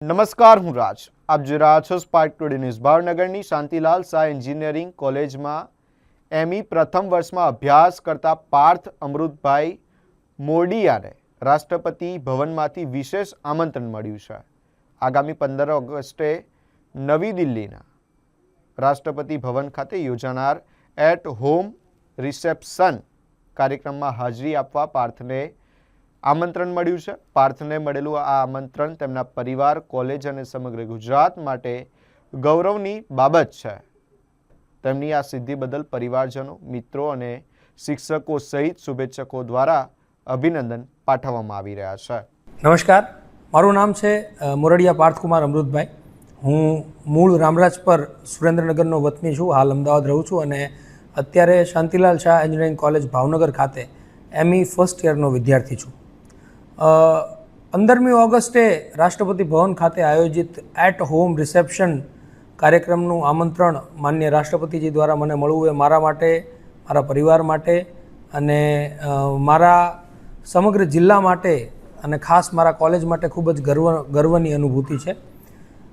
નમસ્કાર, હું રાજ. આપ જોઈ રહ્યા છો સ્પાર્ક ટુડે ન્યૂઝ. ભાવનગરની શાંતિલાલ શાહ એન્જિનિયરિંગ કોલેજમાં એમઈ પ્રથમ વર્ષમાં અભ્યાસ કરતા પાર્થ અમૃતભાઈ મોરડિયાને રાષ્ટ્રપતિ ભવનમાંથી વિશેષ આમંત્રણ મળ્યું છે. આગામી 15 ઓગસ્ટે નવી દિલ્હીના રાષ્ટ્રપતિ ભવન ખાતે યોજાનાર એટ હોમ રિસેપ્શન કાર્યક્રમમાં હાજરી આપવા પાર્થને આમંત્રણ મળ્યું છે. પાર્થને મળેલું આ આમંત્રણ તેમના પરિવાર, કોલેજ અને સમગ્ર ગુજરાત માટે ગૌરવની બાબત છે. તેમની આ સિદ્ધિ બદલ પરિવારજનો, મિત્રો અને શિક્ષકો સહિત શુભેચ્છકો દ્વારા અભિનંદન પાઠવવામાં આવી રહ્યા છે. નમસ્કાર, મારું નામ છે મોરડિયા પાર્થકુમાર અમૃતભાઈ. હું મૂળ રામરાજપર સુરેન્દ્રનગરનો વતની છું. હાલ અમદાવાદ રહું છું અને અત્યારે શાંતિલાલ શાહ એન્જિનિયરિંગ કોલેજ ભાવનગર ખાતે એમઈ ફર્સ્ટ યરનો વિદ્યાર્થી છું. 15મી ઓગસ્ટે રાષ્ટ્રપતિ ભવન ખાતે આયોજિત એટ હોમ રિસેપ્શન કાર્યક્રમનું આમંત્રણ માનનીય રાષ્ટ્રપતિજી દ્વારા મને મળવું એ મારા માટે, મારા પરિવાર માટે અને મારા સમગ્ર જિલ્લા માટે અને ખાસ મારા કોલેજ માટે ખૂબ જ ગર્વની અનુભૂતિ છે.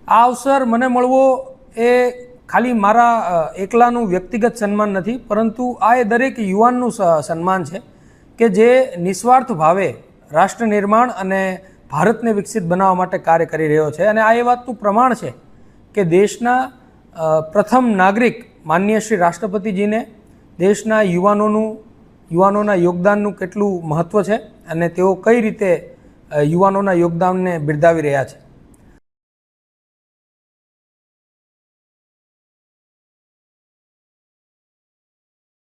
આ અવસર મને મળવો એ ખાલી મારા એકલાનું વ્યક્તિગત સન્માન નથી, પરંતુ આ એ દરેક યુવાનનું સન્માન છે કે જે નિસ્વાર્થ ભાવે રાષ્ટ્ર નિર્માણ અને ભારતને વિકસિત બનાવવા માટે કાર્ય કરી રહ્યો છે. અને આ એ વાતનું પ્રમાણ છે કે દેશના પ્રથમ નાગરિક માનનીય શ્રી રાષ્ટ્રપતિજીને દેશના યુવાનોના યોગદાનનું કેટલું મહત્ત્વ છે અને તેઓ કઈ રીતે યુવાનોના યોગદાનને બિરદાવી રહ્યા છે.